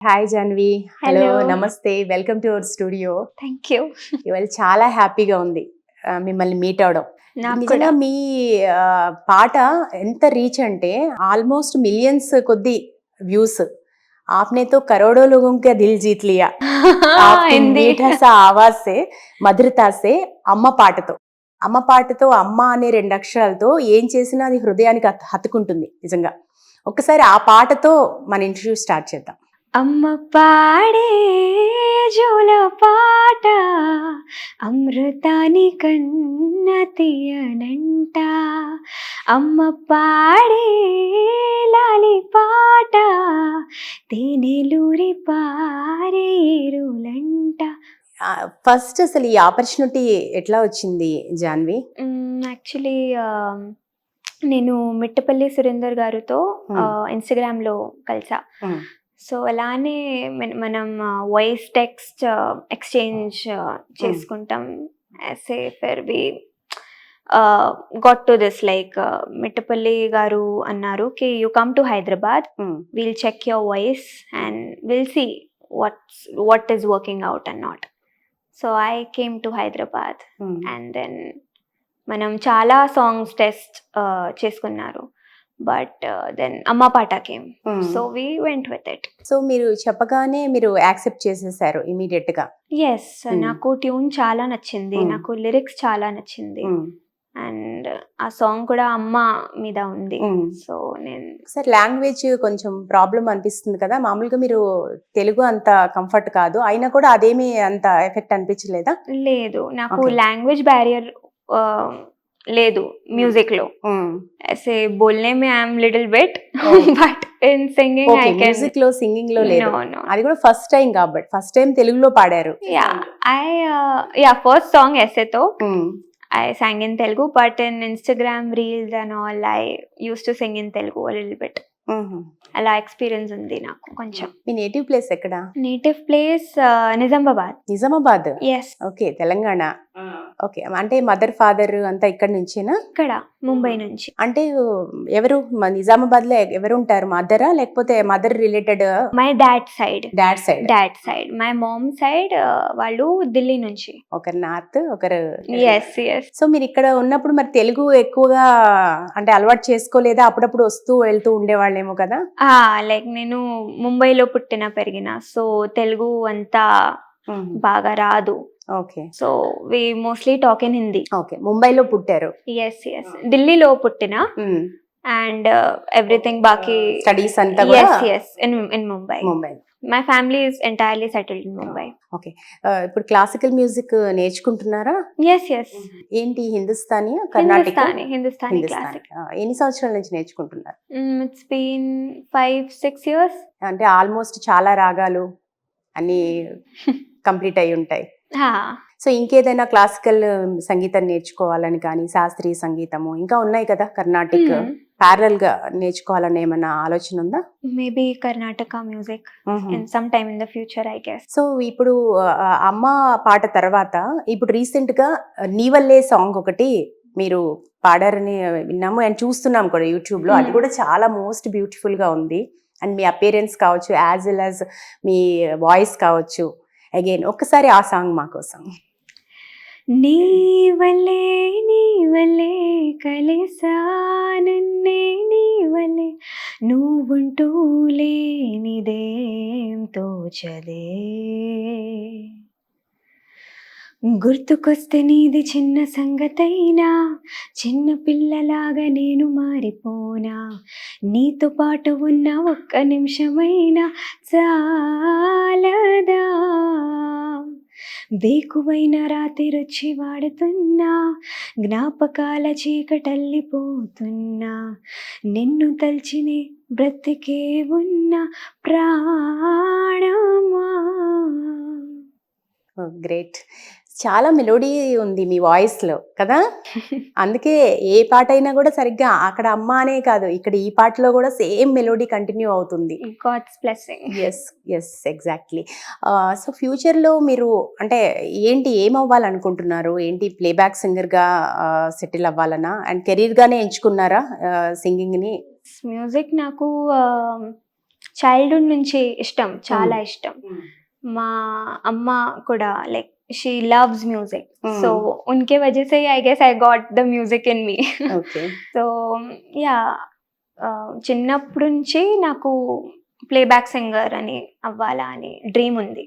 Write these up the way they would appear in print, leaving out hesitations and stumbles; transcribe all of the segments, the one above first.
Hi Janhvi. Hello, hello. నమస్తే, welcome to our studio. Thank you. ఇవాళ చాలా హ్యాపీగా ఉంది మిమ్మల్ని మీట్ అవడం. నాకు కూడా. నిజంగా మీ పాట ఎంత రీచ్ అంటే ఆల్మోస్ట్ మిలియన్స్ కొద్ది వ్యూస్. आपने तो करोड़ों लोगों का दिल जीत लिया आपकी హిందీ. मीठा सा आवाज से మధురతా సే అమ్మ పాటతో అమ్మ అనే రెండు అక్షరాలతో ఏం చేసినా అది హృదయానికి హత్తుకుంటుంది నిజంగా. ఒక్కసారి ఆ పాటతో మన ఇంటర్వ్యూ స్టార్ట్ చేద్దాం. అమ్మ పాడే జోల పాట అమృతాని కన్న తీయనంట. అమ్మ పాడే లాలి పాట తేనెలూరి పారేరులంట. ఫస్ట్ అసలు ఈ ఆపర్చునిటీ ఎట్లా వచ్చింది జాన్వి? యాక్చువల్లీ నేను మిట్టపల్లి సురేందర్ గారితో ఇన్స్టాగ్రామ్లో కలిసా. సో అలానే మనం వాయిస్ టెక్స్ట్ ఎక్స్చేంజ్ చేసుకుంటాం. We got to this like Mittapalli garu అన్నారు కి you come to Hyderabad, will check your voice and will see what is working out and not. So I came to Hyderabad and then మనం చాలా songs test చేసుకున్నారు. But then అమ్మ పాట came. So we went with it. So మీరు చెప్పగానే మీరు accept చేసేసారు immediate గా? ఎస్, నాకు ట్యూన్ చాలా నచ్చింది, నాకు లిరిక్స్ చాలా నచ్చింది అండ్ ఆ సాంగ్ కూడా అమ్మ మీద ఉంది. సో నేను సార్ లాంగ్వేజ్ కొంచెం ప్రాబ్లం అనిపిస్తుంది కదా, మామూలుగా మీరు తెలుగు అంత కంఫర్ట్ కాదు, అయినా కూడా అదేమి అంత ఎఫెక్ట్ అనిపించలేదా? లేదు, నాకు లాంగ్వేజ్ బ్యారియర్ లేదు మ్యూజిక్ లో. ऐसे बोलने में I am little bit but in singing I can. Music లో సింగింగ్ లో లేదు. No. అది కూడా ఫస్ట్ టైం కాబట్టి, ఫస్ట్ టైం తెలుగులో పాడారు. ఫస్ట్ సాంగ్ ऐसे तो I sang in Telugu, but in Instagram reels and all I used to sing in Telugu a little bit. అలా ఎక్స్పీరియన్స్ ఉంది నాకు కొంచెం. మీ నేటివ్ ప్లేస్ ఎక్కడ? Native place Nizamabad. Nizamabad? Yes. Okay, Telangana. Okay, అంటే మదర్ ఫాదర్ అంతా ఇక్కడ నుంచేనా? ఇక్కడ ముంబై నుంచి. అంటే ఎవరు నిజామాబాద్ లో ఎవరు ఉంటారు? మదరా లేకపోతే mother related? My dad side. Dad side. My mom side వాళ్ళు ఢిల్లీ నుంచి. ఒకరు నార్త్, ఒకరు. ఎస్. సో మీరు ఇక్కడ ఉన్నప్పుడు మరి తెలుగు ఎక్కువగా అంటే అలవాటు చేసుకోలేదా? అప్పుడప్పుడు వస్తూ వెళ్తూ ఉండేవాళ్ళేమో కదా? లైక్ నేను ముంబైలో పుట్టిన పెరిగిన, సో తెలుగు అంతా బాగా రాదు. Okay. So we mostly talk in Hindi. Okay, ముంబైలో పుట్టారు? ఎస్. ఢిల్లీలో పుట్టిన అండ్ ఎవ్రీథింగ్ బాకీ స్టడీస్ అంతా కూడా in Mumbai. My family is entirely settled in Mumbai. Okay, ఇప్పుడు క్లాసికల్ మ్యూజిక్ నేర్చుకుంటున్నారా? ఎస్. ఏంటి, హిందుస్థానీ, కర్ణాటక? హిందుస్థానీ క్లాసిక్. ఎన్ని సంవత్సరాల నుంచి నేర్చుకుంటున్నారు? It's been 5-6 years. అంటే ఆల్మోస్ట్ చాలా రాగాలు అన్ని కంప్లీట్ అయి ఉంటాయి. సో ఇంకేదైనా క్లాసికల్ సంగీతం నేర్చుకోవాలని కానీ, శాస్త్రీయ సంగీతము ఇంకా ఉన్నాయి కదా కర్ణాటక, ప్యారల్ గా నేర్చుకోవాలని ఏమైనా ఆలోచన ఉందా? Maybe Karnataka music in some time in the future I guess. So ఇప్పుడు అమ్మ పాట తర్వాత ఇప్పుడు రీసెంట్ గా నీ వల్లే సాంగ్ ఒకటి మీరు పాడారని విన్నాము అండ్ చూస్తున్నాం కూడా యూట్యూబ్ లో. అది కూడా చాలా మోస్ట్ బ్యూటిఫుల్ గా ఉంది అండ్ మీ అపియరెన్స్ కావచ్చు, యాజ్ వెల్ యాజ్ మీ వాయిస్ కావచ్చు. అగైన్ ఒక్కసారి ఆ సాంగ్ మా కోసం. నీ వల్లే కలిసా నన్నే, నీ వల్లే నువ్వుంటూ లేనిదేం తోచదే, గుర్తుకొస్తే నీది చిన్న సంగతైనా, చిన్న పిల్లలాగా నేను మారిపోనా, నీతో పాటు ఉన్న ఒక్క నిమిషమైనా చాలదా, వేకువైన రాత్రి రుచి వాడుతున్నా, జ్ఞాపకాల చీకటల్లిపోతున్నా, నిన్ను తల్చినే బ్రతికే ఉన్న ప్రాణమా. గ్రేట్, చాలా మెలోడీ ఉంది మీ వాయిస్ లో కదా, అందుకే ఏ పాట అయినా కూడా సరిగ్గా అక్కడ అమ్మ అనే కాదు, ఇక్కడ ఈ పాటలో కూడా సేమ్ మెలోడీ కంటిన్యూ అవుతుంది. God's blessing. Yes exactly. So future లో మీరు అంటే ఏంటి, ఏం అవ్వాలనుకుంటున్నారు? ఏంటి, ప్లేబ్యాక్ సింగర్ గా సెటిల్ అవ్వాలనా అండ్ కెరీర్ గానే ఎంచుకున్నారా సింగింగ్ ని? మ్యూజిక్ నాకు చైల్డ్హుడ్ నుంచి ఇష్టం, చాలా ఇష్టం. మా అమ్మ కూడా like she loves music, so ఉన్కే వజह से I guess I got the music in me. Okay. So yeah, చిన్నప్పటి నుంచి నాకు ప్లేబ్యాక్ సింగర్ అని అవ్వాలా అని డ్రీమ్ ఉంది.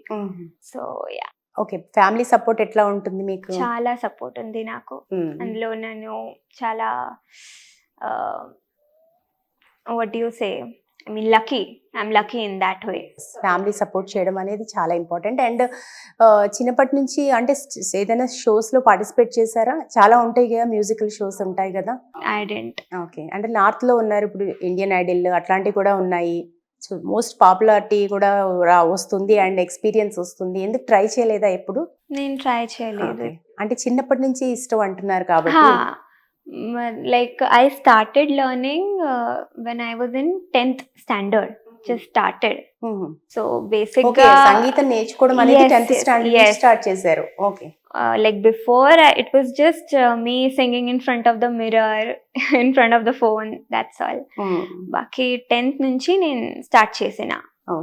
So yeah, okay. Family support ఎట్లా ఉంటుంది మీకు? చాలా సపోర్ట్ ఉంది నాకు. అందులో నేను చాలా what you say, I mean lucky, I'm lucky in that way. Family support చేయడం అనేది చాలా ఇంపార్టెంట్. అండ్ చిన్నప్పటి నుంచి అంటే ఏదైనా షోస్ లో పార్టిసిపేట్ చేశారా? చాలా ఉంటాయి కదా, మ్యూజికల్ షోస్ ఉంటాయి కదా. I don't. ఓకే. అంటే నార్త్ లో ఉన్నారు, ఇప్పుడు ఇండియన్ ఐడల్ అట్లాంటివి కూడా ఉన్నాయి. సో మోస్ట్ పాపులారిటీ కూడా వస్తుంది అండ్ ఎక్స్పీరియన్స్ వస్తుంది. ఎందుకు ట్రై చేయలేదా ఎప్పుడు? నేను ట్రై చేయలేదు. అంటే చిన్నప్పటి నుంచి ఇష్టం అంటున్నారు కాబట్టి. Like I started learning when I was in 10th standard. Just started. So basically సంగీతం నేర్చుకోవడం అనేది 10th స్టాండర్డ్ నుంచి స్టార్ట్ చేశారు. Okay. Like before it was just me singing in front of the mirror, in front of the phone, that's all. బాకీ 10th నుంచి నేను start చేసిన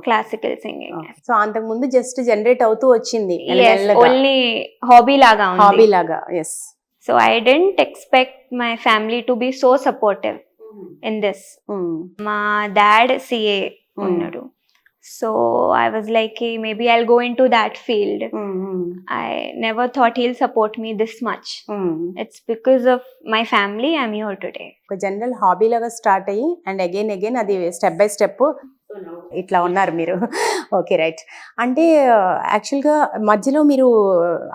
classical singing. So అంతకు ముందు జస్ట్ జనరేట్ అవుతూ వచ్చింది, ఓన్లీ హాబీ లాగా. హాబీ లాగా. yes. So I didn't expect my family to be so supportive in this. మా dad CA ఉన్నాడు. So I was like, hey, maybe I'll go into that field. I never thought he'll support me this much. It's because of my family I'm here today. ఒక general hobby లాగా start అయ్యి and again అది step by step ఇట్లా ఉన్నారు మీరు. Okay, right. అంటే యాక్చువల్గా మధ్యలో మీరు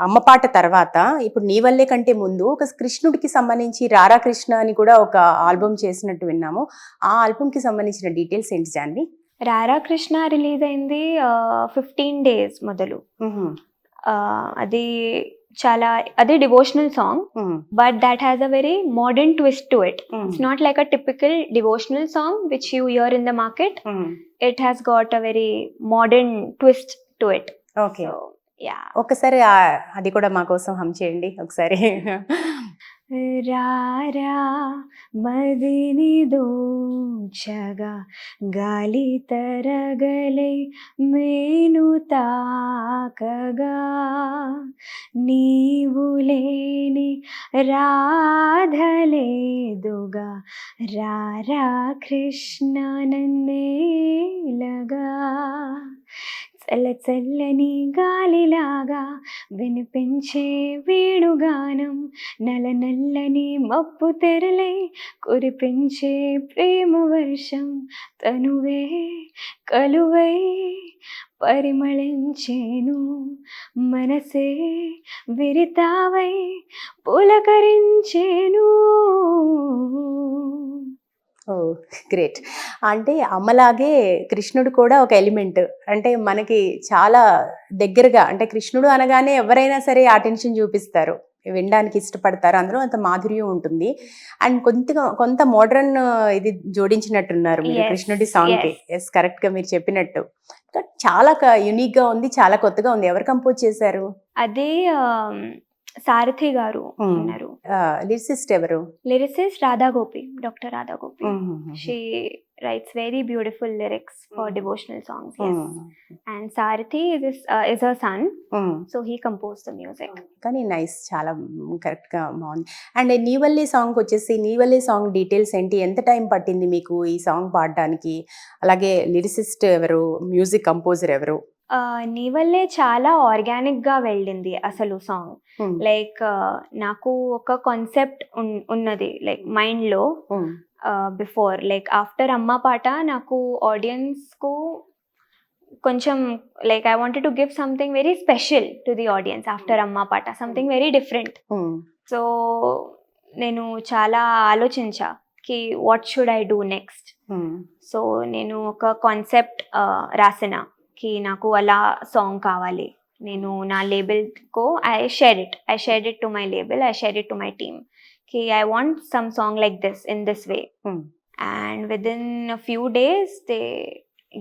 అమ్మ పాట తర్వాత ఇప్పుడు నీ వల్లే కంటే ముందు ఒక కృష్ణుడికి సంబంధించి రారా కృష్ణ అని కూడా ఒక ఆల్బమ్ చేసినట్టు విన్నాము. ఆ ఆల్బమ్కి సంబంధించిన డీటెయిల్స్ ఏంటి జాన్వి? రారా కృష్ణ రిలీజ్ అయింది 15 days మొదలు. అది devotional song, but that has a very modern twist to it. It's not like a typical devotional song which you here in the market. It has got a very modern twist to it. Okay. ఒకసారి అది కూడా మా కోసం హమ్ చేయండి ఒకసారి. రారా మదిని దోచగా గాలి తరగలే మేను తాకగా నీవు లేని రాధలేదుగా రారా కృష్ణ నన్నేలగా చల్ల చల్లని గాలిలాగా వినిపించే వేణుగానం నల్ల నల్లని మబ్బు తెరలై కురిపించే ప్రేమ వర్షం తనువే కలువై పరిమళించేను మనసే విరితావై పులకరించేను. ఓ గ్రేట్. అంటే అమ్మలాగే కృష్ణుడు కూడా ఒక ఎలిమెంట్, అంటే మనకి చాలా దగ్గరగా, అంటే కృష్ణుడు అనగానే ఎవరైనా సరే అటెన్షన్ చూపిస్తారు, వినడానికి ఇష్టపడతారు, అందులో అంత మాధుర్యం ఉంటుంది. అండ్ కొంత మోడర్న్ ఇది జోడించినట్టున్నారు మీరు కృష్ణుడి సాంగ్కి. ఎస్, కరెక్ట్గా మీరు చెప్పినట్టు చాలా యునిక్గా ఉంది, చాలా కొత్తగా ఉంది. ఎవరు కంపోజ్ చేశారు? అదే సారథి గారు ఉన్నారు. లిరిసిస్ట్ ఎవరు? Lyricist Radhagopi, doctor Radhagopi. She writes very beautiful lyrics for devotional songs. Yes. And Sarathi is her son, so he composed the music. కానీ నైస్, చాలా కరెక్ట్ గా బాగుంది. అండ్ నీ వల్లే సాంగ్ వచ్చేసి, నీ వల్లే సాంగ్ డీటెయిల్స్ ఏంటి? ఎంత టైం పట్టింది మీకు ఈ సాంగ్ పాడడానికి? అలాగే లిరిసిస్ట్ ఎవరు, మ్యూజిక్ కంపోజర్ ఎవరు? నీ వల్లే చాలా ఆర్గానిక్ గా వెళ్ళింది అసలు సాంగ్. లైక్ నాకు ఒక కాన్సెప్ట్ ఉన్నది లైక్ మైండ్ లో బిఫోర్, లైక్ ఆఫ్టర్ అమ్మ పాట నాకు ఆడియన్స్ కు కొంచెం like I wanted to give something very special to the audience after అమ్మ పాట, సంథింగ్ వెరీ డిఫరెంట్. సో నేను చాలా ఆలోచించా కి what should I do next. So నేను ఒక కాన్సెప్ట్ రాసిన కి నాకు అలా సాంగ్ కావాలి. నేను నా label co I shared it to my label, I shared it to my team ki I want some song like this in this way. And within a few days they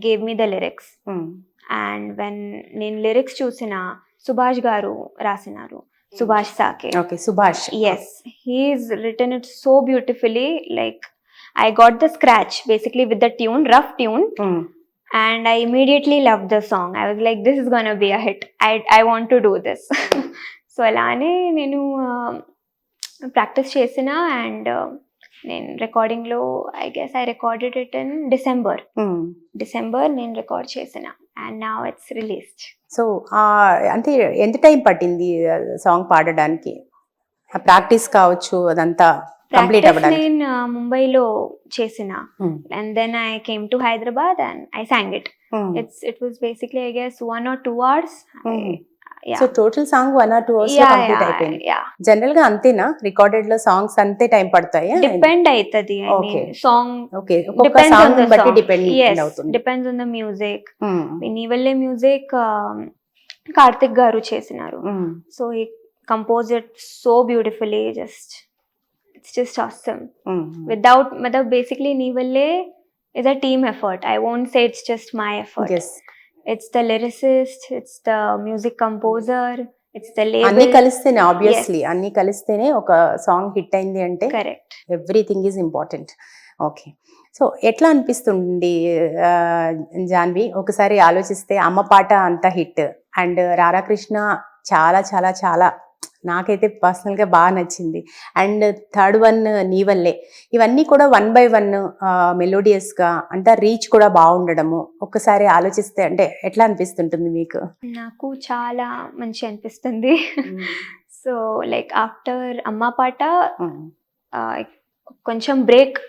gave me the lyrics. And when nen lyrics chusina, Subhash garu rasinaru, Subhash Sake. Okay, Subhash. Yes, he's written it so beautifully. Like I got the scratch basically with the tune, rough tune, and I immediately loved the song. I was like, this is gonna be a hit. I want to do this. So అలానే నేను practice చేసిన and నేను రికార్డింగ్లో I guess I recorded it in December నేను record చేసిన and now it's released. So అంటే ఎంత time పట్టింది సాంగ్ పాడడానికి? ప్రాక్టీస్ కావచ్చు అదంతా కంప్లీట్ అవ్వడానికి? నేను ముంబైలో చేసిన and then I came to Hyderabad and I sang it. It was basically I guess 1 or 2 hours. So total sang 1 or 2 hours లో కంప్లీట్ అయిపోయింది. జనరల్ గా అంతేనా రికార్డెడ్ లో సాంగ్స్ అంతే టైం పడతాయా? డిపెండ్ అవుతుంది. ఐ మీన్ సాంగ్ ఓకే ఒక్కొక్క song బట్టి డిపెండ్ అవుతుంది. Depends on the music. Neevalle music Karthik గారు చేసినారు. So he compose it so beautifully. It's just awesome. Without basically Neevalle is a team effort. I won't say it's just my effort. Yes. It's the lyricist, it's the music composer, it's the label. అన్ని కలిస్తేనే obviously అన్ని కలిస్తేనే ఒక song hit అయింది అంటే correct. Everything is important. Okay, so ఎట్లా అనిపిస్తుంది జాన్వి ఒకసారి ఆలోచిస్తే అమ్మ పాట అంత హిట్ అండ్ రాధాకృష్ణ చాలా చాలా చాలా నాకైతే పర్సనల్గా బాగా నచ్చింది అండ్ థర్డ్ వన్ నీవల్లే, ఇవన్నీ కూడా 1 by 1 మెలోడియస్గా అంతా రీచ్ కూడా బాగుండడము ఒక్కసారి ఆలోచిస్తే అంటే ఎట్లా అనిపిస్తుంటుంది మీకు? నాకు చాలా మంచి అనిపిస్తుంది. సో లైక్ ఆఫ్టర్ అమ్మ పాట కొంచెం బ్రేక్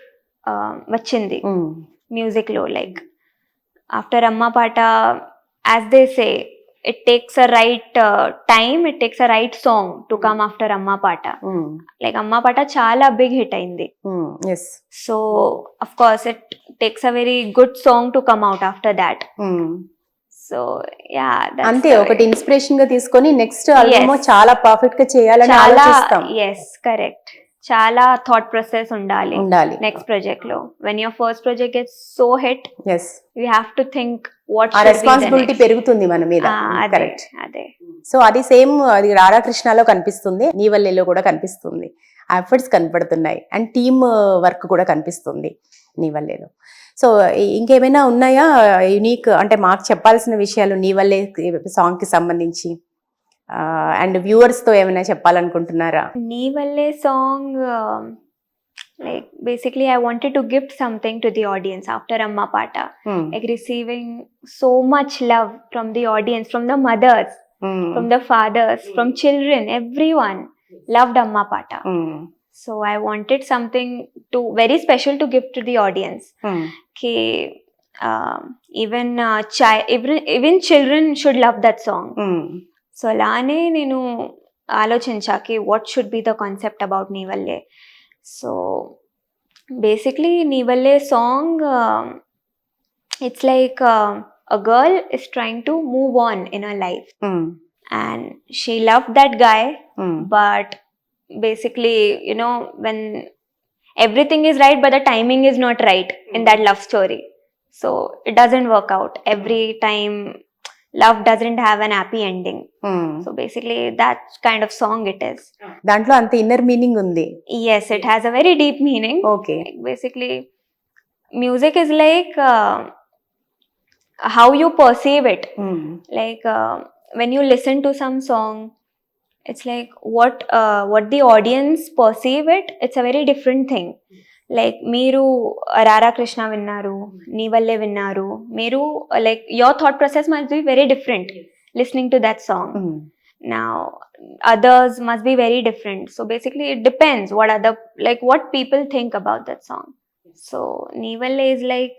వచ్చింది మ్యూజిక్లో. లైక్ ఆఫ్టర్ అమ్మ పాట as they say it takes a right time, it takes a right song to come after Amma Pata. Like Amma Pata chala big hit ayindi. Yes. So of course it takes a very good song to come out after that. So yeah, that's ante okati inspiration ga తీసుకొని next album చాలా perfect గా చేయాలని ఆలోచిస్తాం. Yes, correct. చాలా thought process ఉండాలి next project లో. When your first project gets so hit you have to think what ఆ responsibility పెరుగుతుంది మన మీద. కరెక్ట్. అదే సో అది సేమ్ అది రాధాకృష్ణలో కనిపిస్తుంది, నీవల్లేలో కూడా కనిపిస్తుంది. ఆ ఎఫర్ట్స్ కనపడుతున్నాయి అండ్ టీమ్ వర్క్ కూడా కనిపిస్తుంది నీవల్లేలో. సో ఇంకేమైనా ఉన్నాయా యునిక్ అంటే మాకు చెప్పాల్సిన విషయాలు నీవల్లే సాంగ్ కి సంబంధించి అండ్ వ్యూవర్స్ తో ఏమైనా చెప్పాలనుకుంటున్నారా? Neevalle song like basically I wanted to gift something to the audience after Amma Pata. Like receiving so much love from the audience, from the mothers, from the fathers, from children, everyone loved Amma Pata. So I wanted something to very special to give to the audience. Even children should love that song. So అలానే నేను ఆలోచించాకి what should be the concept about Neevalle. So basically Neevalle song it's like a girl is trying to move on in her life and she love that guy but basically you know when everything is right but the timing is not right in that love story. So it doesn't work out every time. Love doesn't have an happy ending. So basically that kind of song it is. Dantlo anta inner meaning undi. Yes, it has a very deep meaning. Okay. Like basically music is like how you perceive it. Like when you listen to some song, it's like what the audience perceive it, it's a very different thing. Like మీరు రాధాకృష్ణ విన్నారు, నీవల్లే విన్నారు, మీరు like your thought process must be very different listening to that song. Now others must be very different. So basically it depends what people think about that song. So Neevalle is like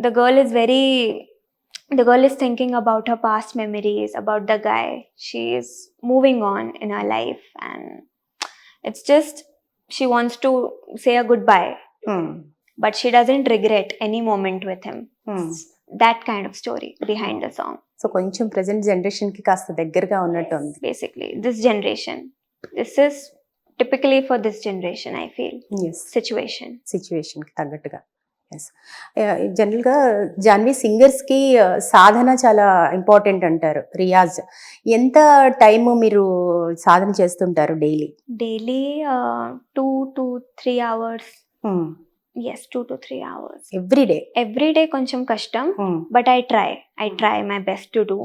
the girl is thinking about her past memories, about the guy. She is moving on in her life and it's just she wants to say a goodbye, but she doesn't regret any moment with him. That kind of story behind the song. So koncham present generation ki kaasta దగ్గరగా ఉన్నట్టు ఉంది. Basically this is typically for this generation I feel. Yes. situation కి తగ్గట్టుగా. Yes, జనరల్గా జాన్వి సింగర్స్కి సాధన చాలా important అంటారు. రియాజ్ ఎంత time మీరు సాధన చేస్తుంటారు daily? 2 to 3 hours. yes, 2 to 3 hours. Every Every day కొంచెం కష్టం, but I try my best to do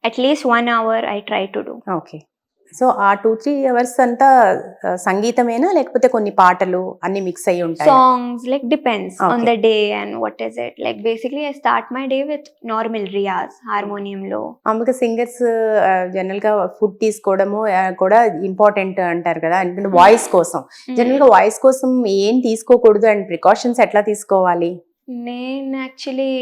at least 1 hour I try to do. Okay. So ఆ 2-3 అవర్స్ అంతా సంగీతమేనా లేకపోతే కొన్ని పాటలు అన్ని మిక్స్ అయ్యి ఉంటాయి? Songs, like depends on Okay. the day and what is it. Like basically I start my day with normal riyaz, harmonium లో. మామూలుగా సింగర్స్ జనరల్ గా ఫుడ్ తీసుకోవడము కూడా ఇంపార్టెంట్ అంటారు కదా, ఎందుకంటే వాయిస్ కోసం. జనరల్ గా వాయిస్ కోసం ఏం తీసుకోకూడదు అండ్ ప్రికాషన్స్ ఎట్లా తీసుకోవాలి? నేను యాక్చువల్లీ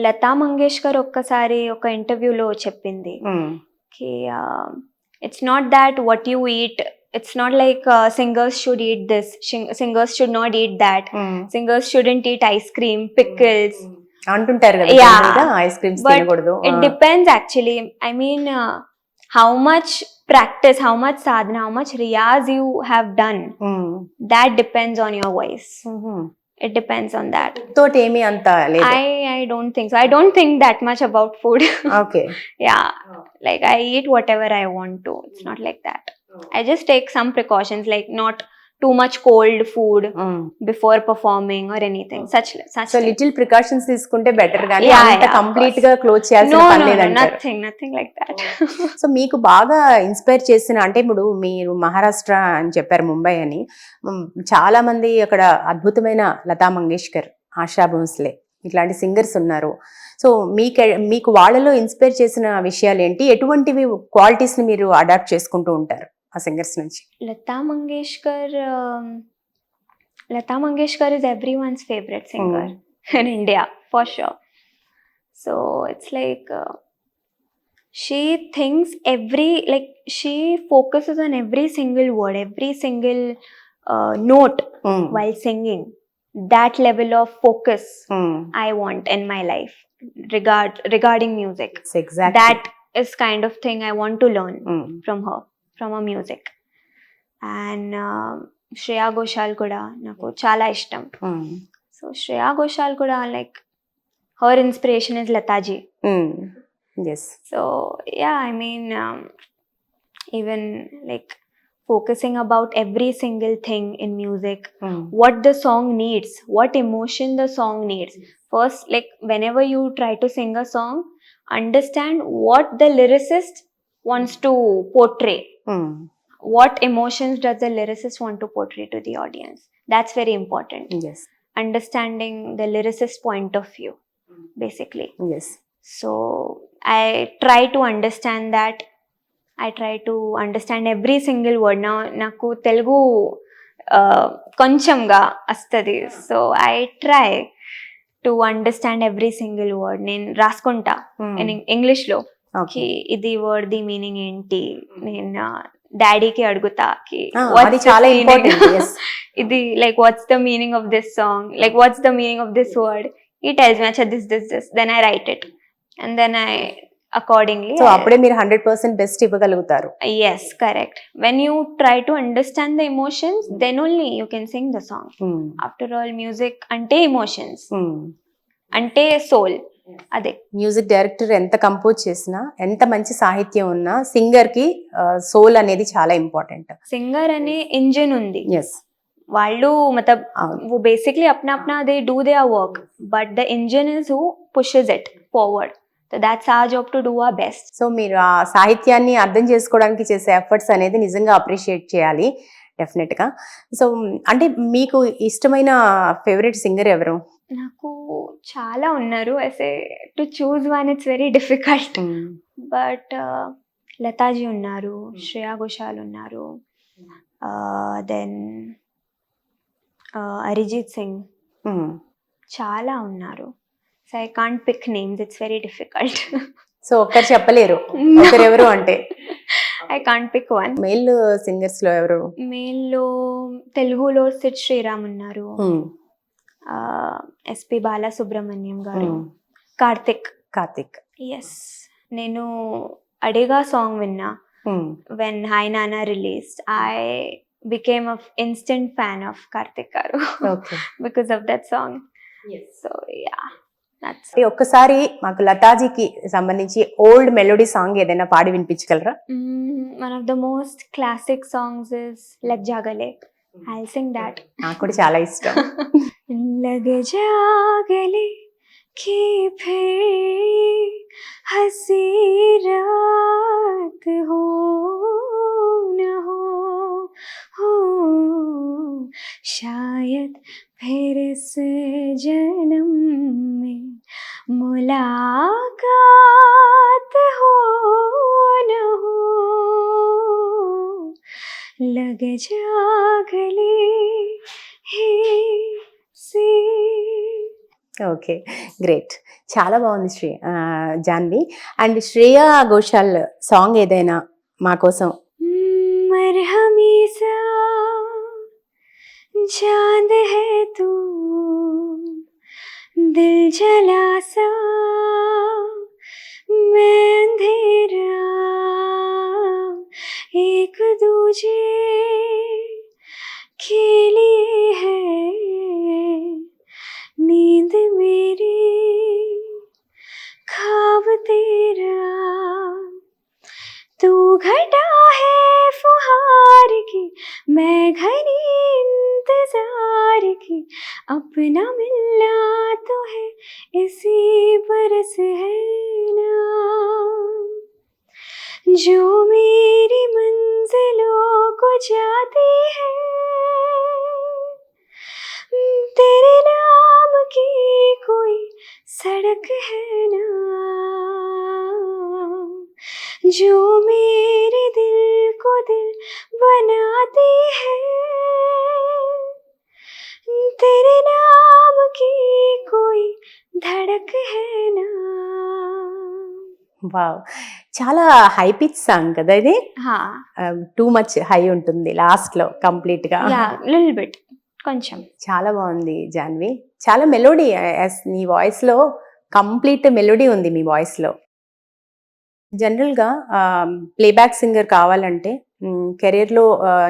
లతా మంగేష్కర్ ఒక్కసారి ఒక ఇంటర్వ్యూలో చెప్పింది కి it's not that what you eat, it's not like singers should eat this, singers should not eat that, singers student eat ice cream, pickles అంటుంటారు కదా, Yeah. ఐస్ క్రీమ్స్ But తినకూడదు. it depends actually. I mean, how much practice, how much sadhana, how much riyaz you have done, that depends on your voice. It depends on that. తోటి ఏమీ అంత లేదు. I don't think so. I don't think that much about food. Okay. Yeah, like I eat whatever I want to. It's not like that. I just take some precautions, like not too much cold food before performing or anything. Such so things. Little precautions తీసుకుంటే better గానీ Yeah, అంత yeah, of complete course. గా close చేయాల్సిన పని లేదంటారు. nothing like that. So మీకు బాగా inspire చేసిన, అంటే ఇప్పుడు మీరు మహారాష్ట్ర అని చెప్పారు, ముంబై అని, చాలా మంది అక్కడ అద్భుతమైన లతా మంగేష్కర్, ఆశా భోస్లే ఇట్లాంటి సింగర్స్ ఉన్నారు. సో మీకు వాళ్ళలో ఇన్స్పైర్ చేసిన విషయాలు ఏంటి? ఎటువంటివి క్వాలిటీస్ ని మీరు అడాప్ట్ చేసుకుంటూ ఉంటారు ఆ సింగర్స్ నుంచి? Lata Mangeshkar is everyone's favorite singer in India, for sure. So it's like she thinks she focuses on every single word, every single note while singing. That level of focus I want in my life regarding music. Exactly. That is kind of thing I want to learn from her music. And Shreya Ghoshal kuda naku chala ishtam. So Shreya Ghoshal kuda, like, her inspiration is Lataji. Yes. So yeah, I mean, even like focusing about every single thing in music, what the song needs, what emotion the song needs. First, like whenever you try to sing a song, understand what the lyricist wants to portray. What emotions does the lyricist want to portray to the audience? That's very important. Yes. Understanding the lyricist point of view, basically. Yes. So I try to understand that. I try to understand every single word. Now naku Telugu konchanga astadi, so I try to understand every single word. Nen raskunta in English lo ki idi word di meaning enti, nen daddy ki aduguta ki అది చాలా important. yes. ఇది like what's the meaning of this song, like what's the meaning of this word. He tells me acha this, then I write it, and then I accordingly. So అప్పుడే మీరు 100% best ఇవ్వగలుగుతారు. Yes, correct. When you try to understand the emotions, then only you can sing the song. After all, music ante emotions, ante soul. అదే music director ఎంత compose చేసినా, ఎంత మంచి సాహిత్యం ఉన్నా, singer కి సోల్ అనేది చాలా ఇంపార్టెంట్. సింగర్ అనే ఇంజిన్ ఉంది. ఎస్. వాళ్ళు మతలబ్ वो basically अपना they do their work, but the engine is who pushes it forward. So that's our job to do our best. So మీరు ఆ సాహిత్యాన్ని అర్థం చేసుకోవడానికి చేసే ఎఫర్ట్స్ అనేది నిజంగా అప్రిషియేట్ చేయాలి డెఫినెట్ గా. సో అంటే మీకు ఇష్టమైన ఫేవరెట్ సింగర్ ఎవరు? నాకు చాలా ఉన్నారు. ఐసే to choose one it's very difficult. But Lataji ఉన్నారు, శ్రేయా ఘోషాల్ ఉన్నారు, దెన్ అరిజిత్ సింగ్, చాలా ఉన్నారు. So I can't pick names, it's very difficult. So ఒక్కరు చెప్పలేరు, ఒకరెవరు అంటే? I can't pick one. Male singers లో ఎవరు? మేల్ లో తెలుగులో సిద్ శ్రీరామ్ ఉన్నారు, ఎస్పి బాలసుబ్రహ్మణ్యం గారు, కార్తిక్. ఎస్, నేను అడిగా సాంగ్ విన్నా వెన్ హాయ్ నానా released. I became an instant fan of Karthik garu because of that song. So yeah, that's ఒక్కసారి మాకు లతాజీకి సంబంధించి ఓల్డ్ మెలోడీ సాంగ్ ఏదైనా పాడి వినిపించగలరా? one of the most classic songs is Lag Ja Gale. I'll sing that. నాకు కూడా చాలా ఇష్టం. लग जा गले कि फिर हंसी रात हो न हो शायद फिर इस जन्म में मुलाकात हो न हो लग जा गले ही सी. Okay, great. చాలా బాగుంది జాన్వి. అండ్ శ్రేయా ఘోషాల్ సాంగ్ ఏదైనా మా కోసం. मरहमी सा चांद है तू दिल जला सा मैं अंधेरा एक दूजे के लिए है नींद मेरी ख्वाब तेरा तू घटा है फुहार की मैं घनी इंतजार की अपना मिलना तो है इसी बरस है ना जो मेरी मंजिलों को जाती है तेरे नाम की कोई सड़क है ना जो मेरे दिल को दिल बनाती है तेरे नाम की कोई धड़क है ना. వావ్, చాలా హై పిచ్ సాంగ్ కదా ఇది. हाँ, టూ మచ్ హై ఉంటుంది లాస్ట్ లో కంప్లీట్ గా. yeah, little bit, కొంచెం. చాలా బాగుంది జాన్వి. చాలా మెలోడీ, నీ వాయిస్ లో కంప్లీట్ మెలోడీ ఉంది మీ వాయిస్ లో. జనరల్ గా ప్లేబ్యాక్ సింగర్ కావాలంటే కెరీర్ లో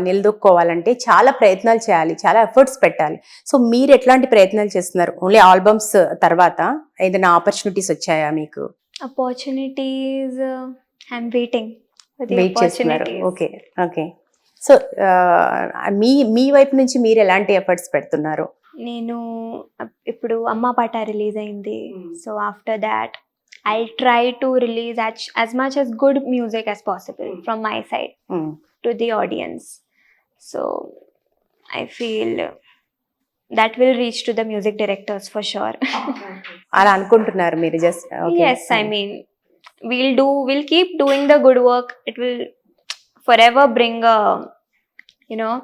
నిలదొక్కోవాలంటే చాలా ప్రయత్నాలు చేయాలి, చాలా ఎఫర్ట్స్ పెట్టాలి. సో మీరు ఎట్లాంటి ప్రయత్నాలు చేస్తున్నారు? ఓన్లీ ఆల్బమ్స్ తర్వాత ఏదైనా ఆపర్చునిటీస్ వచ్చాయా మీకు? Opportunities, I'm waiting for the wait చేస్తున్నారు. opportunities. Okay okay. సో మీ వైపు నుంచి మీరు ఎలాంటి ఎఫర్ట్స్ పెడుతున్నారు? నేను ఇప్పుడు అమ్మ పాట రిలీజ్ అయింది. So after that I try to release as much as good music as possible from my side to the audience. So I feel that will reach to the music directors for sure. అలా అనుకుంటున్నారు మీరు? Just Yes, I mean we'll keep doing the good work. It will forever bring a, you know,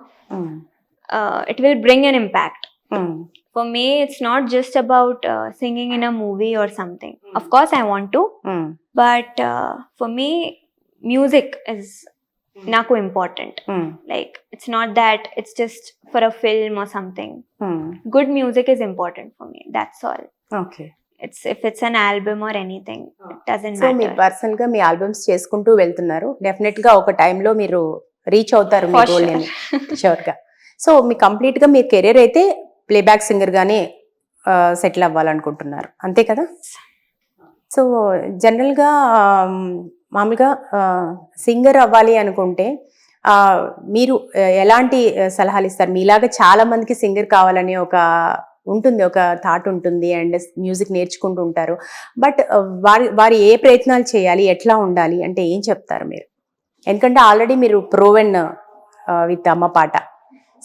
it will bring an impact. For me, it's not just about singing in a movie or something. Of course, I want to, but for me, music is naku important. Like, it's not that it's just for a film or something. Good music is important for me. That's all. Okay. If it's an album or anything, it doesn't so మీరు matter. Personal గా మీ albums చేసుకుంటూ వెళ్తున్నారు. Definite గా ఒక టైంలో మీరు reach అవుతారు మీ For goal sure. ని, షూర్ గా. సో మీ కంప్లీట్ గా మీ కెరీర్ అయితే ప్లేబ్యాక్ సింగర్ గానే సెటిల్ అవ్వాలనుకుంటున్నారు, అంతే కదా? సో జనరల్ గా మామూలుగా సింగర్ అవ్వాలి అనుకుంటే మీరు ఎలాంటి సలహాలు ఇస్తారు? మీలాగా చాలా మందికి సింగర్ కావాలని ఒక ఉంటుంది, ఒక థాట్ ఉంటుంది, అండ్ మ్యూజిక్ నేర్చుకుంటూ ఉంటారు. బట్ వారు ఏ ప్రయత్నాలు చేయాలి, ఎట్లా ఉండాలి అంటే ఏం చెప్తారు మీరు? ఎందుకంటే ఆల్రెడీ మీరు ప్రోవెన్ విత్ అమ్మ పాట.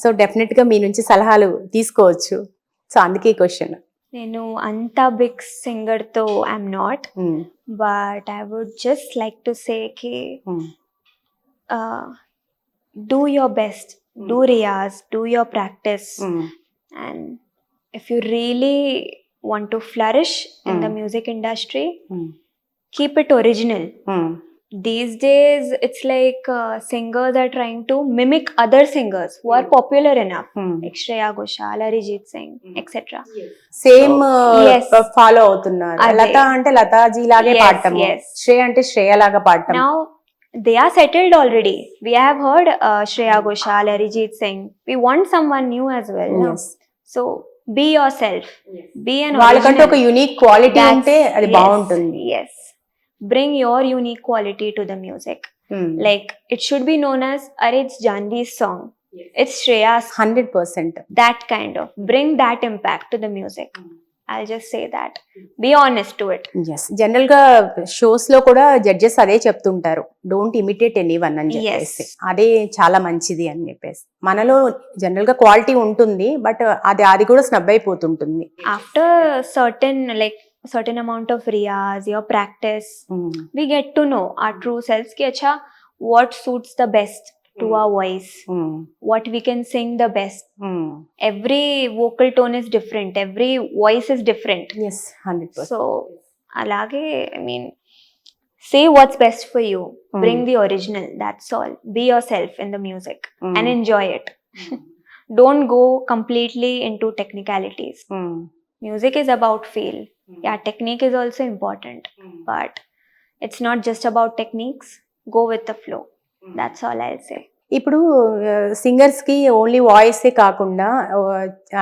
సో డెఫినెట్గా మీ నుంచి సలహాలు తీసుకోవచ్చు. సో అందుకే క్వశ్చన్. నేను అంత బిగ్ సింగర్ తో I'm not, but I would just like to say కి do your best, do riyaz, do your practice, and if you really want to flourish in the music industry, keep it original. These days it's like singers are trying to mimic other singers who are popular enough, like Shreya Ghoshal, Arijit Singh, etc. Same yes. Follow అవుతున్నారు. అదే. లత అంటే లతాజీ లాగే Yes, పాడటము, yes. Shreya అంటే శ్రేయ లాగా పాడటం. Now they are settled already. We have heard Shreya Ghoshal, Arijit Singh. We want someone new as well. No? Yes. So be yourself. Be an వాళ్ళకంటే ఒక original. Unique quality That's- ఉంటే అది yes, బాగుంటుంది. Yes. Bring your unique quality to the music. Like, it should be known as, Are, it's Janvi's song. It's Shreya's 100%. that kind of bring that impact to the music. I'll just say that. Be honest to it. Yes, general గా shows లో కూడా judges అదే చెప్తుంటారు, don't imitate anyone అని చెప్పేసి. అదే చాలా మంచిది అని చెప్పేసి. మనలో జనరల్ గా క్వాలిటీ ఉంటుంది, బట్ అది కూడా snub అయిపోతుంటుంది. After certain amount of riyaz, your practice, we get to know our true selves ki acha what suits the best to our voice, what we can sing the best. Every vocal tone is different, every voice is different. Yes, 100%. So alage, I mean, say what's best for you, bring the original, that's all. Be yourself in the music and enjoy it. Don't go completely into technicalities. Music is about feel. Yeah, technique is also important, but it's not just about techniques. Go with the flow. That's all I'll say. ఇప్పుడు singers కి only వాయిసే కాకుండా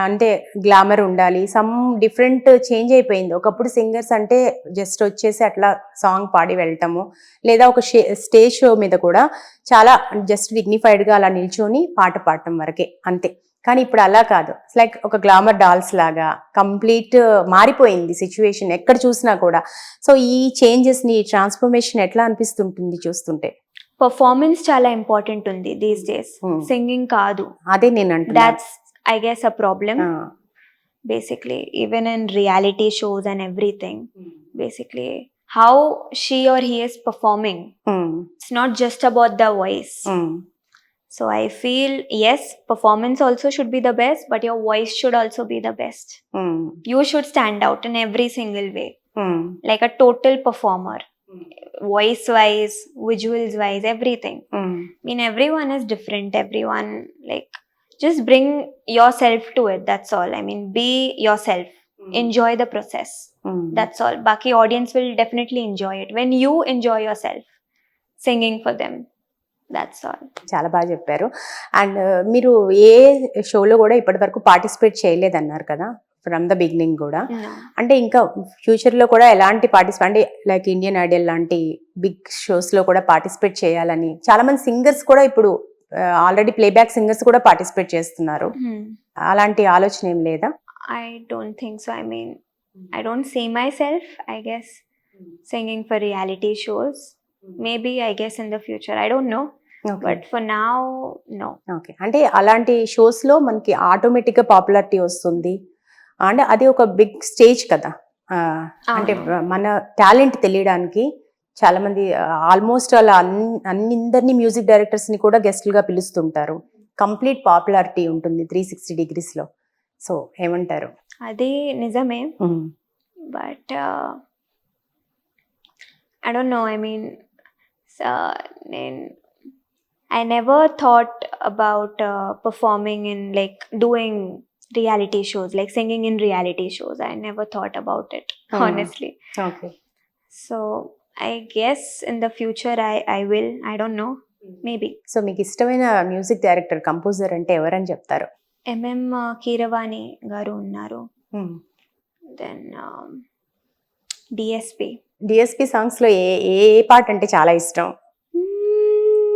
అంటే glamour ఉండాలి, some different change అయిపోయింది. ఒకప్పుడు singers అంటే just వచ్చేసి అట్లా సాంగ్ పాడి వెళ్ళటము, లేదా ఒక స్టేజ్ షో మీద కూడా చాలా జస్ట్ డిగ్నిఫైడ్గా అలా నిల్చొని పాట పాడటం వరకే, అంతే. కానీ ఇప్పుడు అలా కాదు, ఇట్స్ లైక్ ఒక గ్లామర్ డాల్స్ లాగా కంప్లీట్ మారిపోయింది సిచ్యువేషన్ ఎక్కడ చూసినా కూడా. సో ఈ చేంజెస్ ని ట్రాన్స్ఫర్మేషన్ ఎట్లా అనిపిస్తుంటుంది చూస్తుంటే? Performance చాలా ఇంపార్టెంట్ ఉంది these days. సింగింగ్ కాదు, అదే నేను అంటున్నా. that's I guess a problem. Basically, even in reality shows and everything, basically how she or he is performing, it's not just about the voice. So I feel, yes, performance also should be the best, but your voice should also be the best. You should stand out in every single way, like a total performer. Voice wise, visuals wise, everything. I mean, everyone is different. Everyone, like, just bring yourself to it. That's all. I mean, be yourself. Enjoy the process. That's all. Baki audience will definitely enjoy it when you enjoy yourself singing for them. That's all. చాలా బాగా చెప్పారు. And మీరు ఏ షోలో కూడా ఇప్పటి వరకు participate చేయలేదన్నారు కదా, from the beginning కూడా. అంటే ఇంకా ఫ్యూచర్లో కూడా ఎలాంటి పార్టిసిపేట్, అంటే లైక్ ఇండియన్ ఐడల్ లాంటి బిగ్ షోస్లో కూడా పార్టిసిపేట్ చేయాలని చాలా మంది సింగర్స్ కూడా ఇప్పుడు ఆల్రెడీ ప్లేబ్యాక్ సింగర్స్ కూడా పార్టిసిపేట్ చేస్తున్నారు. అలాంటి ఆలోచన ఏం లేదా? I don't think so. I mean, I don't see myself, I guess, singing for reality shows. Maybe, I guess, in the future. I don't know. But for now, no. Okay, అంటే అలాంటి షోస్లో మనకి ఆటోమేటిక్గా popularity వస్తుంది. అంటే అది ఒక big stage కదా, అంటే మన టాలెంట్ తెలియడానికి చాలా మంది ఆల్మోస్ట్ అలా అందరినీ మ్యూజిక్ డైరెక్టర్స్ ని కూడా గెస్ట్లుగా పిలుస్తుంటారు. కంప్లీట్ పాపులారిటీ ఉంటుంది 360 degrees లో. సో ఏమంటారు? అది నిజమే, but I don't know. I mean, I never thought about performing in, like, doing reality shows, like singing in reality shows. I never thought about it, honestly. Okay. So I guess in the future I will. I don't know. Maybe. So మీకు ఇష్టమైన music director, composer అంటే ఎవరని చెప్తారు? MM Keeravani గారు ఉన్నారు. Then DSP songs లో ఏ పాట అంటే చాలా ఇష్టం?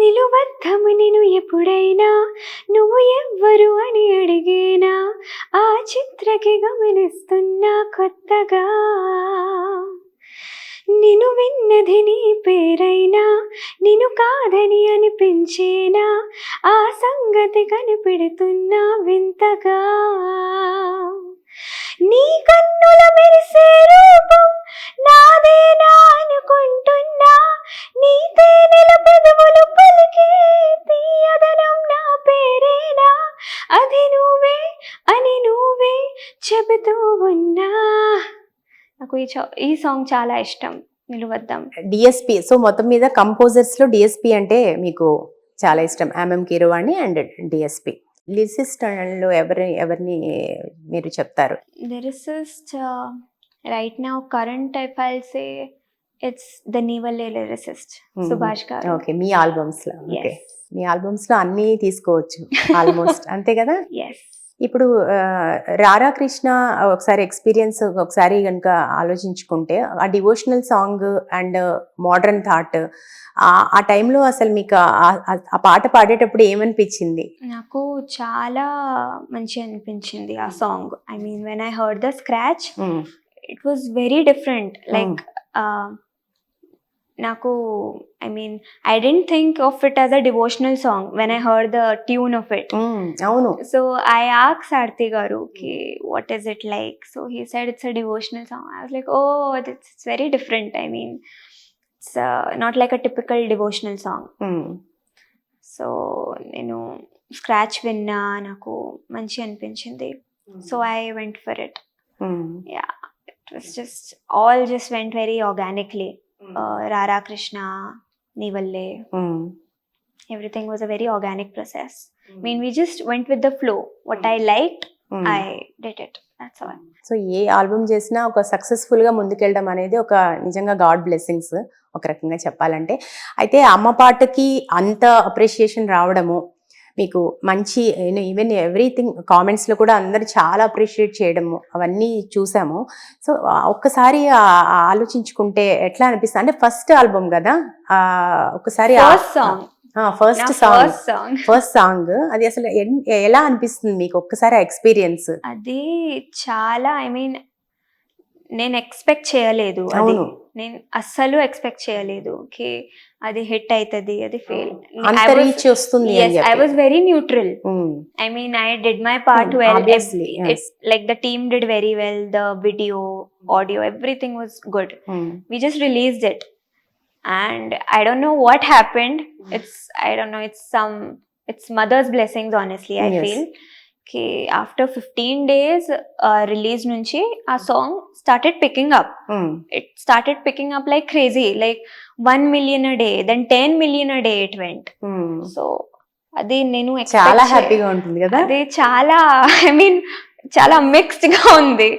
నిలువద్దము నేను ఎప్పుడైనా, నువ్వు ఎవ్వరు అని అడిగేనా, ఆ చిత్రకి గమనిస్తున్నా కొత్తగా, నిన్ను విన్నది నీ పేరైనా, నిన్ను కాదని అనిపించేనా, ఆ సంగతి కనిపెడుతున్నా వింతగా, నీ కన్నుల మెరిసే రూపం నాదేనా అనుకుంటున్నా, నీ తేనెల పెదవులు పలికే తీయదనం నా పేరేనా, అది నువ్వే అని నువ్వే చెబుతూ ఉన్నా. నాకు ఈ సాంగ్ చాలా ఇష్టం, నిలువద్దాం. డిఎస్పి. సో మొత్తం మీద కంపోజర్స్ లో డిఎస్పి అంటే మీకు చాలా ఇష్టం. MM Keeravani and DSP. Lyricist లో ఎవరిని మీరు చెప్తారు? Lyricist right now current if I'll say it's the Neevalle lyricist, Subhash గారు. ఓకే, మీ ఆల్బమ్స్ లో. ఓకే, మీ ఆల్బమ్స్ లో అన్ని తీసుకోవచ్చు ఆల్మోస్ట్, అంతే కదా? ఎస్. ఇప్పుడు రారా కృష్ణ ఒకసారి ఎక్స్పీరియన్స్ ఒకసారి కనుక ఆలోచించుకుంటే ఆ devotional song and modern thought ఆ టైంలో అసలు మీకు ఆ పాట పాడేటప్పుడు ఏమనిపించింది? నాకు చాలా మంచి అనిపించింది ఆ song. I mean when I heard the scratch it was very different. Like నాకు I mean I didn't think of it as a devotional song when I heard the tune of it. అవును. So I asked Aarti garu ki what is it like? So he said it's a devotional song. I was like, oh, it's very different. I mean, it's not like a typical devotional song. So నేను scratch విన్నా, నాకు మంచి అనిపించింది. So I went for it. Yeah, it was just all just went very organically. రారా కృష్ణ, నీ వల్లే, everything was a very organic process. I mean, we just went with the flow. What I liked, I did it. That's all. So A album చేసినా ఒక successful గా ముందుకెళ్ళడం అనేది ఒక నిజంగా God blessings ఒక రకంగా చెప్పాలంటే. అయితే అమ్మ పాటకి అంత అప్రిషియేషన్ రావడము, మీకు మంచి ఈవెన్ ఎవ్రీథింగ్ కామెంట్స్లో కూడా అందరు చాలా అప్రిషియేట్ చేయడము అవన్నీ చూసాము. సో ఒక్కసారి ఆలోచించుకుంటే ఎట్లా అనిపిస్తుంది అంటే ఫస్ట్ ఆల్బమ్ కదా, ఒకసారి ఫస్ట్ సాంగ్ అది అసలు ఎలా అనిపిస్తుంది మీకు ఒక్కసారి ఆ ఎక్స్పీరియన్స్? అది చాలా, ఐ మీన్ నేను ఎక్స్పెక్ట్ చేయలేదు. అది నేను అస్సలు ఎక్స్పెక్ట్ చేయలేదు కి అది హిట్ అవుతుంది, అది ఫెయిల్, రీచ్ వస్తుంది. I was very neutral. I mean, I did my part well. Obviously, yes. Like the team did very well. The video, audio, everything was good. We just released it, and I don't know what happened. It's mother's blessings, honestly. I feel कि after 15 days release nunchi a song started picking up. It started picking up like crazy, like 1 million a day, then 10 million a day it went. So adi nenu expect చాలా హ్యాపీగా ఉంటుంది కదా. అది చాలా, I mean, చాలా mixed గా ఉంది.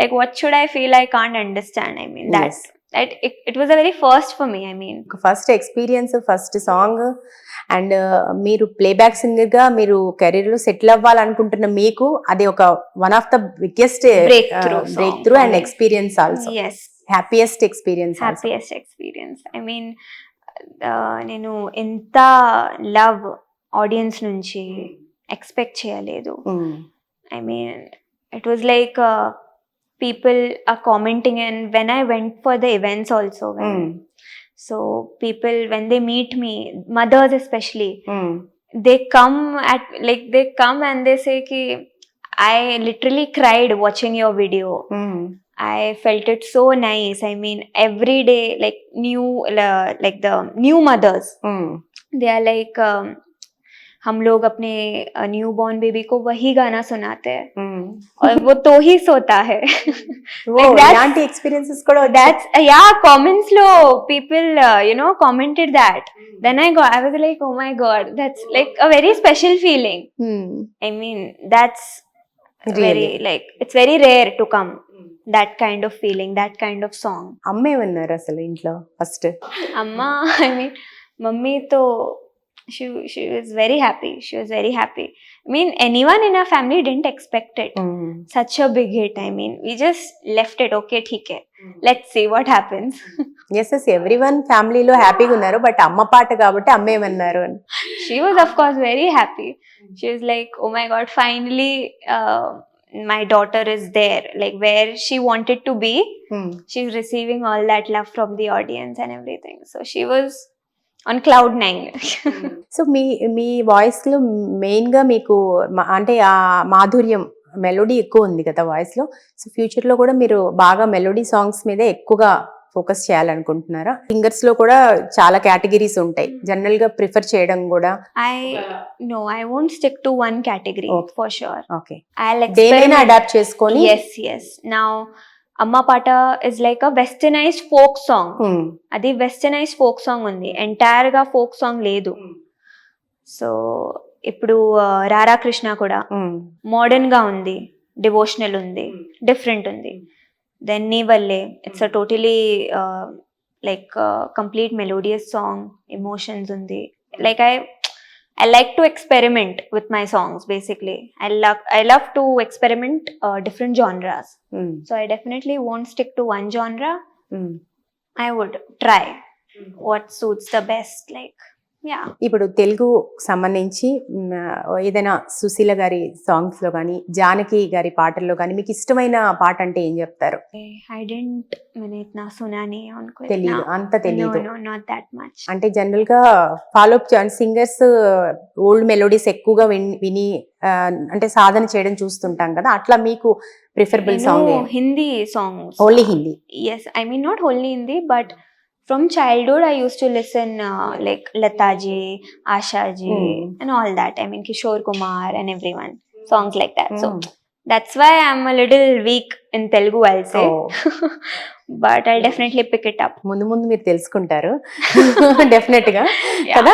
Like what should I feel? I can't understand. I mean, it was a very first for me. I mean, first experience, first song, and మీరు ప్లేబ్యాక్ సింగర్ గా మీరు కెరీర్ లో సెటిల్ అవ్వాలనుకుంటున్న మీకు అది ఒక one of the biggest break through and experience also. Happiest experience. I mean, నేను ఎంత love audience నుంచి ఎక్స్పెక్ట్ చేయలేదు. I mean, it was like people are commenting, and when I went for the events also, so people, when they meet me, mothers especially, they come and they say ki I literally cried watching your video. I felt it so nice. I mean, every day, like the new mothers, they are like, हम लोग अपने new born baby को वही गाना सुनाते हैं और वो तो ही सोता है. ఇలాంటి ఎక్స్పీరియన్సెస్ కూడా that's comments lo people commented that. Then I was like, oh my god, that's like a very special feeling. I mean, that's really very, like, it's very rare to come that kind of feeling, that kind of song. అమ్మ ఏమన్నారు అసలు ఇంట్లో first? అమ్మ, I mean, mummy తో she was very happy. She was very happy. I mean, anyone in our family didn't expect it. Such a big hit. I mean, we just left it. Okay, theek hai, let's see what happens. Yes, everyone family lo happy ga unnaru, but amma paata kabatti amme emannaru? She was of course very happy. She was like, oh my god, finally my daughter is there, like where she wanted to be. She's receiving all that love from the audience and everything. So she was on cloud 9. So me voice లో main గా మీకు అంటే ఆ మాధుర్యం, melody ఎక్కువ ఉంది కదా voice లో. సో ఫ్యూచర్ లో కూడా మీరు బాగా మెలోడీ సాంగ్స్ మీదే ఎక్కువగా ఫోకస్ చేయాలనుకుంటున్నారా? సింగర్స్ లో కూడా చాలా కేటగిరీస్ ఉంటాయి, జనరల్ గా ప్రిఫర్ చేయడం కూడా. I won't stick to one category. For sure. Okay. I'll దేనైనా అడాప్ట్ చేసుకొని. Yes. Now అమ్మ పాట is like a westernised folk song. అది వెస్టర్నైజ్డ్ ఫోక్ సాంగ్ ఉంది, ఎంటైర్ గా ఫోక్ సాంగ్ లేదు. సో ఇప్పుడు రారా కృష్ణ కూడా మోడర్న్ గా ఉంది, డివోషనల్ ఉంది, డిఫరెంట్ ఉంది. దెన్ నీ వల్లే, it's a totally like complete melodious song, emotions ఉంది. Like I like to experiment with my songs. Basically, I love to experiment different genres. So I definitely won't stick to one genre. I would try what suits the best. Like, yeah. ఇప్పుడు తెలుగు సంబంధించి ఏదైనా సుశీల గారి songs లో కానీ జానకి గారి పాటల్లో కానీ మీకు ఇష్టమైన పాట అంటే ఏం చెప్తారు? I didn't मैंने इतना सुना नहीं है उनको. తెలీదు, అంత తెలీదు. No, not that much. అంటే జనరల్ గా follow up singers old melodies ఎక్కువగా విని అంటే సాధన చేయడం చూస్తుంటాం కదా, అట్లా మీకు preferable song? Hindi songs. Only Hindi? Yes, I mean not only Hindi, but from childhood I used to listen like Lata ji, Asha ji, and all that. I mean Kishore Kumar and everyone, songs like that. So that's why I'm a little weak in Telugu, I'll say. But I'll definitely pick it up. ముందు ముందు మీరు తెలుసుకుంటారు definite గా కదా.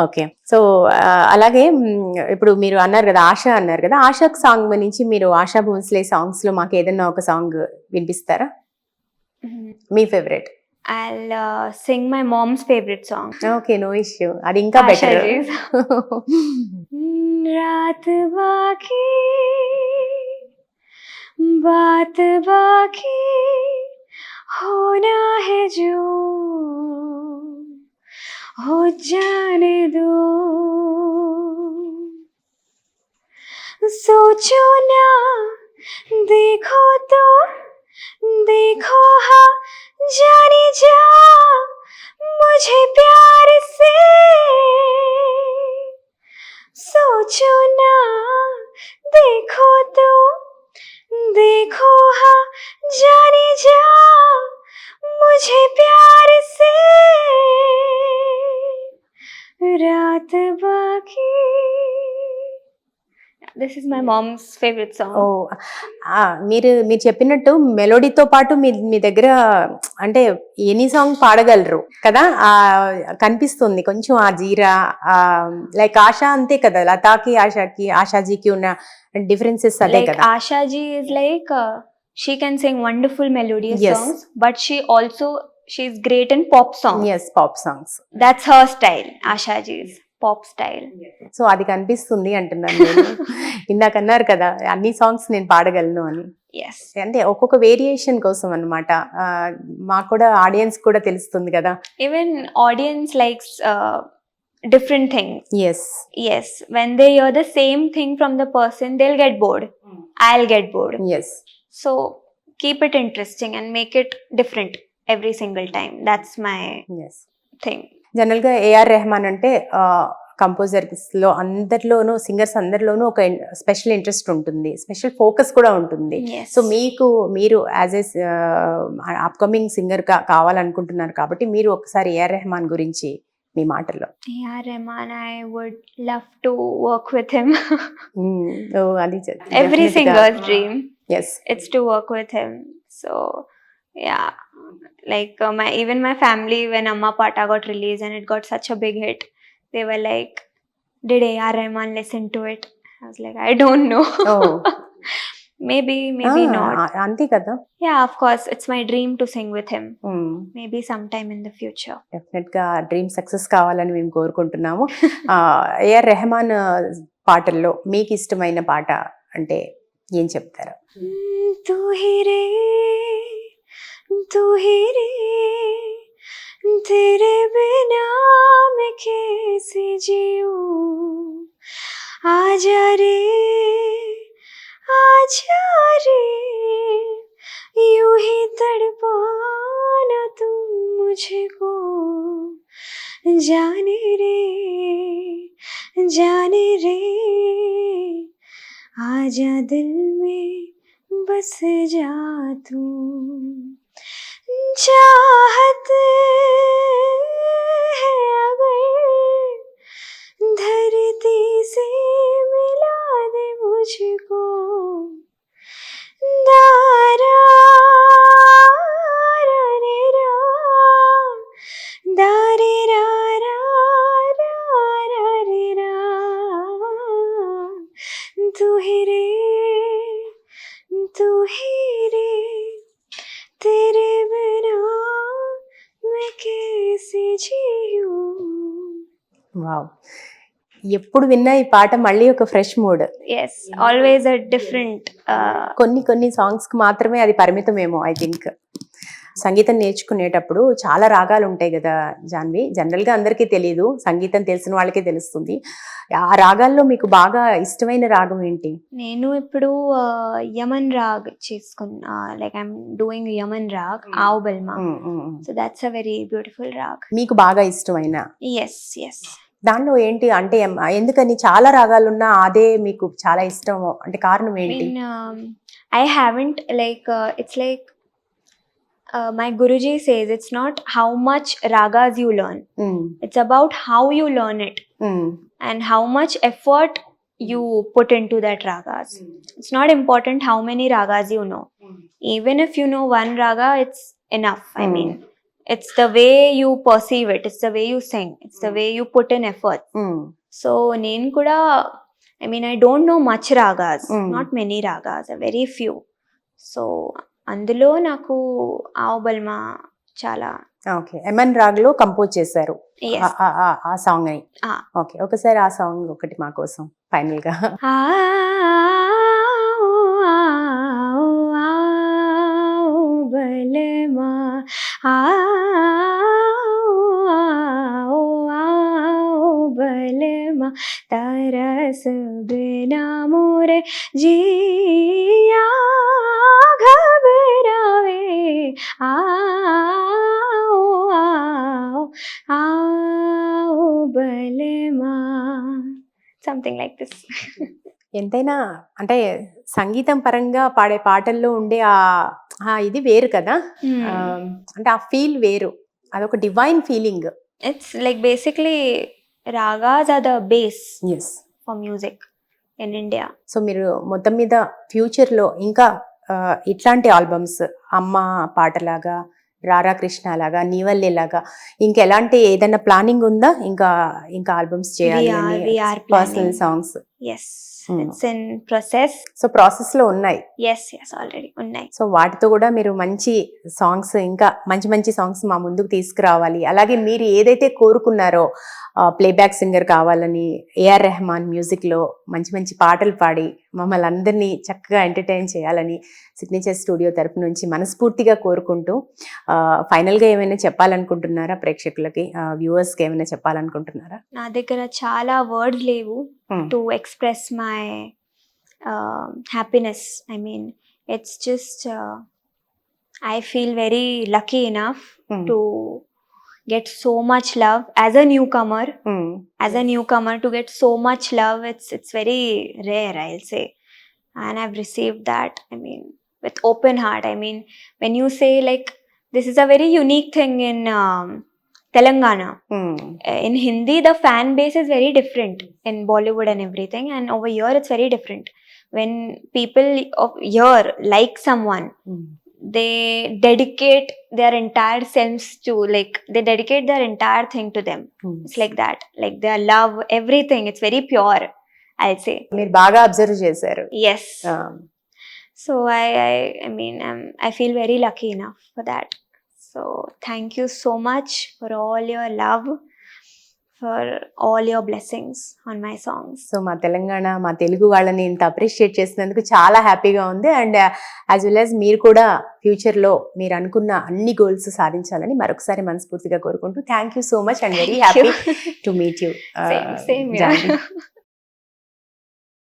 Okay, so అలాగే ఇప్పుడు మీరు అన్నారు కదా ఆశా అన్నారు కదా, ఆశా సాంగ్ నుంచి మీరు ఆశా భోన్స్లే సాంగ్స్ లో మాకు ఏదైనా ఒక సాంగ్ వినిపిస్తారా? మీ favourite? I'll sing my mom's favorite song. Okay, no issue, అది ఇంకా బెటర్. रात बाकी बात बाकी होना है जो हो जाने दो, सोचो ना देखो तो देखो हाँ जाने जा मुझे प्यार से, सोचो ना देखो तो देखो हाँ जाने जा मुझे प्यार से, रात बाकी. This is my mom's favorite song. మీరు చెప్పినట్టు మెలోడీతో పాటు మీ దగ్గర అంటే ఎనీ సాంగ్ పాడగలరు కదా, కనిపిస్తుంది కొంచెం ఆ జీరా. లైక్ ఆశా అంతే కదా, లతాకి ఆశాకి ఆశాజీకి ఉన్న డిఫరెన్సెస్ అదే కదా. ఆశాజీ is like she can sing wonderful melodious songs, but she's great in pop songs. Yes, pop songs. That's her style, Ashaji's pop style. So అది కనిపిస్తుంది అంటున్నాను నేను. ఇందాక అన్నారు కదా అన్ని సాంగ్స్ నేను పాడగలను అని. Yes. అంటే ఒక్కొక్క వేరియేషన్ కోసం అన్నమాట, మాకు కూడా ఆడియన్స్ కూడా తెలుస్తుంది కదా. Even audience likes different things. Yes, when they hear the same thing from the person, they'll get bored. I'll get bored. Yes. So keep it interesting and make it different every single time. That's my thing. General గా AR Rahman అంటే composers లో అందరిలోనూ, singers అందరిలోనూ ఒక special interest ఉంటుంది, special focus కూడా ఉంటుంది. So మీరు యాజ్ ఏ అప్కమింగ్ సింగర్ కావాలనుకుంటున్నారు కాబట్టి మీరు ఒకసారి ఏఆర్ రెహమాన్ గురించి మీ మాటల్లో. A R Rahman, I would love to work with him. అది every singer's dream. Yes, it's to work with him. So yeah, like even my family, when Amma Pata got released and it got such a big hit, they were like, did A.R. Rahman listen to it? I was like, I don't know. maybe not. అంతే కదా. Yeah, of course, it's my dream to sing with him. Maybe sometime in the future. Definite గా dream success కావాలని మేము కోరుకుంటున్నాము. AR Rahman పాటల్లో మీకు ఇష్టమైన పాట అంటే ఏం చెప్తారు? तू ही रे तेरे बिना मैं कैसे जीऊं, आजा रे यूं ही तड़पाना तुम मुझको, जाने रे आजा दिल में बस जा तू, चाहत है अगर धरती से मिला दे मुझको, दारा रे रा दारे रा रा रा रे रा, तू ही रे तेरे बिना मैं कैसे जीऊं. వావ్, ఎప్పుడు విన్నా ఈ పాట మళ్ళీ ఒక fresh mood. Yes, always a different. కొన్ని సాంగ్స్ కి మాత్రమే అది పరిమితమేమో ఐ థింక్. సంగీతం నేర్చుకునేటప్పుడు చాలా రాగాలు ఉంటాయి కదా జాన్వి, జనరల్ గా అందరికీ తెలియదు, సంగీతం తెలిసిన వాళ్ళకే తెలుస్తుంది. ఆ రాగాల్లో మీకు బాగా ఇష్టమైన రాగం ఏంటి? నేను ఇప్పుడు యమన్ రాగ్ చేసుకున్నా, like I'm doing Yaman raag, Aao Balma. So that's a very beautiful raag. మీకు బాగా ఇష్టమైన? Yes yes. దానిలో ఏంటి అంటే ఎందుకని చాలా రాగాలున్నా అదే మీకు చాలా ఇష్టం అంటే కారణం ఏంటి? I haven't it's like my Guruji says it's not how much ragas you learn, it's about how you learn it and how much effort you put into that ragas. It's not important how many ragas you know. Even if you know one raga, it's enough. I mean, it's the way you perceive it, it's the way you sing, it's the way you put in effort. So nenu kuda, I mean, I don't know much ragas, not many ragas, a very few. So అందులో నాకు ఆవ్ బల్మా చాలా. Okay, ఎమన్ raag లో compose చేశారు Yes. ఆ song ని. Ah. Okay, ఒకసారి ఆ సాంగ్ ఒకటి మా కోసం ఫైనల్ గా. బల్మా బల్మా तरस बिना मोरे जिया घबरावे, आओ आओ आओ बलमा, సంథింగ్ లైక్ దిస్. ఎంతైనా అంటే సంగీతం పరంగా పాడే పాటల్లో ఉండే ఆ ఇది వేరు కదా, అంటే ఆ ఫీల్ వేరు, అదొక divine feeling. It's like basically ragas are the basis for music in India. So మీరు మొత్తం మీద ఫ్యూచర్ లో ఇంకా ఇట్లాంటి ఆల్బమ్స్, అమ్మ పాటలాగా, రారా కృష్ణ లాగా, నీవల్లే లాగా ఇంకెలాంటి ఏదైనా ప్లానింగ్ ఉందా? ఇంకా ఇంకా ఆల్బమ్స్ చేయాలి అని, personal songs? Yes, it's in process. So process లో ఉన్నాయి? ఎస్ ఎస్, ఆల్రెడీ ఉన్నాయి. సో వాటితో కూడా మీరు మంచి సాంగ్స్, ఇంకా మంచి మంచి సాంగ్స్ మా ముందుకు తీసుకురావాలి. అలాగే మీరు ఏదైతే కోరుకున్నారో ప్లేబ్యాక్ సింగర్ కావాలని, ఏఆర్ రెహమాన్ మ్యూజిక్ లో మంచి మంచి పాటలు పాడి మమ్మల్ని అందరినీ చక్కగా ఎంటర్టైన్ చేయాలని సిగ్నేచర్ స్టూడియో తరపు నుంచి మనస్ఫూర్తిగా కోరుకుంటూ, ఫైనల్ గా ఏమైనా చెప్పాలనుకుంటున్నారా ప్రేక్షకులకి, వ్యూవర్స్ కి ఏమైనా చెప్పాలనుకుంటున్నారా? నా దగ్గర చాలా వర్డ్స్ లేవు to express my happiness. I mean, it's just I feel very lucky enough to get so much love as a newcomer. As a newcomer, to get so much love, it's very rare, I'll say. And I've received that, I mean, with open heart. I mean, when you say like, this is a very unique thing in Telangana. In Hindi, the fan base is very different in Bollywood and everything. And over here, it's very different. When people of here like someone, they dedicate their entire selves to, like, they dedicate their entire thing to them. It's like that, like their love, everything, it's very pure, I'll say. మీరు బాగా observe చేశారు. Yes. So I mean, I feel very lucky enough for that. So thank you so much for all your love, for all your blessings on my songs. So మా తెలంగాణ, మా తెలుగు వాళ్ళని ఇంత appreciate చేసినందుకు చాలా హ్యాపీగా ఉంది. అండ్ యాజ్ వెల్ యాజ్ మీరు కూడా ఫ్యూచర్లో మీరు అనుకున్న అన్ని గోల్స్ సాధించాలని మరొకసారి మనస్ఫూర్తిగా కోరుకుంటూ, thank you so much and very happy to meet you. Same here.